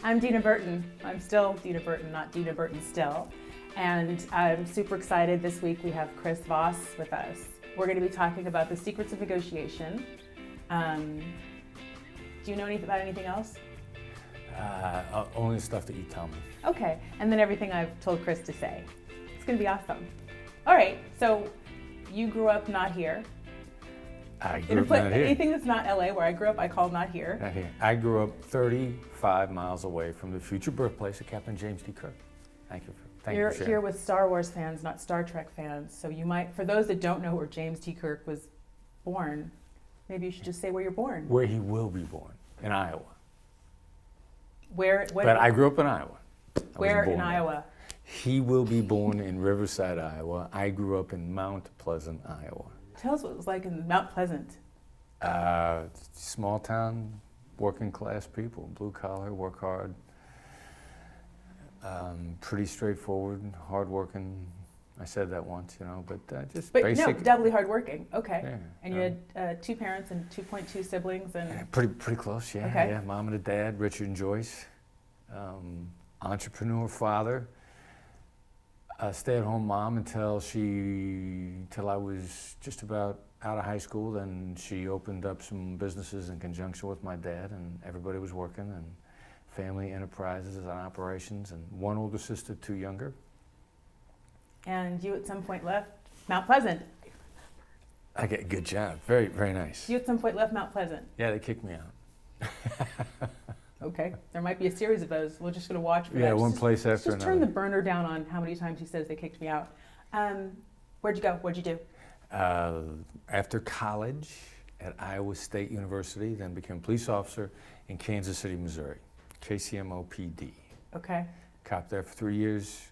I'm Dena Burton. I'm still Dena Burton, not Dena Burton still. And I'm super excited. This week we have Chris Voss with us. We're going to be talking about the secrets of negotiation. Do you know anything about anything else? Only stuff that you tell me. Okay, and then everything I've told Chris to say. It's going to be awesome. All right, so you grew up not here. I grew up not here. Anything that's not LA, where I grew up, I call not here. Not here. I grew up 35 miles away from the future birthplace of Captain James T. Kirk. Thank you for You're sharing. here with Star Wars fans, not Star Trek fans. So you might, for those that don't know where James T. Kirk was born, maybe you should just say where you're born. Where he will be born, in Iowa. But I grew up in Iowa. Where in Iowa? He will be born in Riverside, Iowa. I grew up in Mount Pleasant, Iowa. Tell us what it was like in Mount Pleasant. Small town, working class people, blue collar, work hard. Pretty straightforward, hard working. I said that once, but just basic. No, doubly hard working. Okay. Yeah, and you had 2 parents and 2.2 siblings, and yeah, pretty close. Yeah, okay. Yeah. Mom and a dad, Richard and Joyce. Entrepreneur father. Stay-at-home mom until I was just about out of high school. Then she opened up some businesses in conjunction with my dad, and everybody was working, and family enterprises and operations, and 1 older sister, 2 younger. And you at some point left Mount Pleasant. Okay, good job. Very, very nice. You at some point left Mount Pleasant. Yeah, they kicked me out. Okay, there might be a series of those. We're just going to watch for that. Yeah, one place after another. Just turn the burner down on how many times he says they kicked me out. Where'd you go? What'd you do? After college at Iowa State University, then became a police officer in Kansas City, Missouri, KCMO PD. Okay. Copped there for 3 years,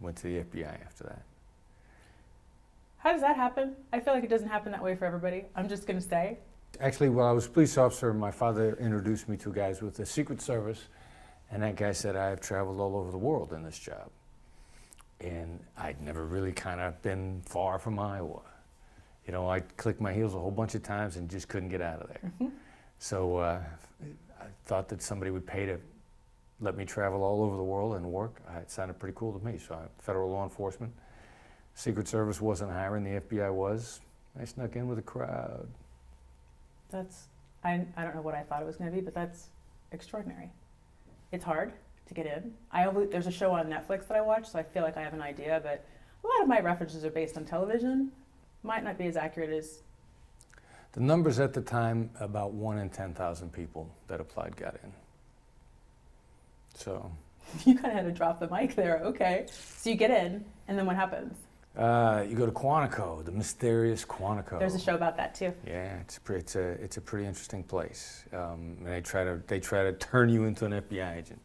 went to the FBI after that. How does that happen? I feel like it doesn't happen that way for everybody. I'm just going to say. Actually, while I was a police officer, my father introduced me to guys with the Secret Service, and that guy said, I've traveled all over the world in this job. And I'd never really kind of been far from Iowa. I clicked my heels a whole bunch of times and just couldn't get out of there. Mm-hmm. So I thought that somebody would pay to let me travel all over the world and work. It sounded pretty cool to me. So federal law enforcement, Secret Service wasn't hiring, the FBI was. I snuck in with a crowd. I don't know what I thought it was going to be, but that's extraordinary. It's hard to get in. There's a show on Netflix that I watch, so I feel like I have an idea, but a lot of my references are based on television. Might not be as accurate as... The numbers at the time, about 1 in 10,000 people that applied got in. So... You kind of had to drop the mic there, okay. So you get in, and then what happens? You go to Quantico, the mysterious Quantico. There's a show about that too. Yeah, it's a pretty interesting place. And they try to turn you into an FBI agent.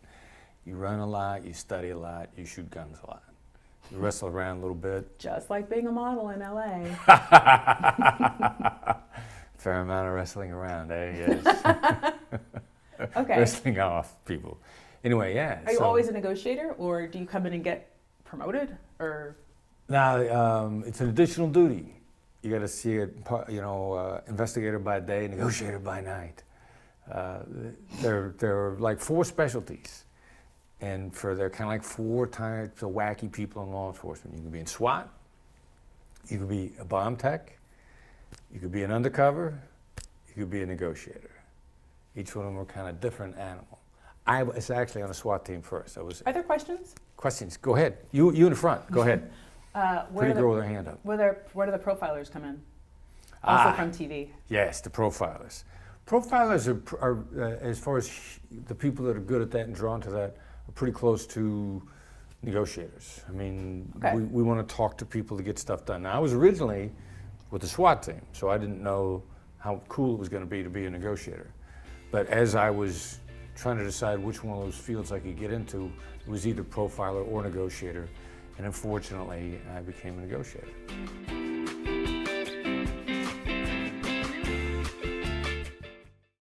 You run a lot, you study a lot, you shoot guns a lot. You wrestle around a little bit. Just like being a model in LA. Fair amount of wrestling around, Yes. Okay. Wrestling off people. Anyway, yeah. Are you always a negotiator, or do you come in and get promoted, or? Now, it's an additional duty. You got to see it, investigator by day, negotiator by night. There are like 4 specialties, and they're kind of like 4 types of wacky people in law enforcement. You can be in SWAT, you could be a bomb tech, you could be an undercover, you could be a negotiator. Each one of them are kind of different animal. I was actually on a SWAT team first. Are there questions? Questions? Go ahead. You in the front. Go ahead. Pretty girl with her hand up. Where do the profilers come in? Also from TV. Yes, the profilers. Profilers are as far as the people that are good at that and drawn to that, are pretty close to negotiators. I mean, okay. we want to talk to people to get stuff done. Now, I was originally with the SWAT team, so I didn't know how cool it was going to be a negotiator. But as I was trying to decide which one of those fields I could get into, it was either profiler or negotiator. And unfortunately, I became a negotiator.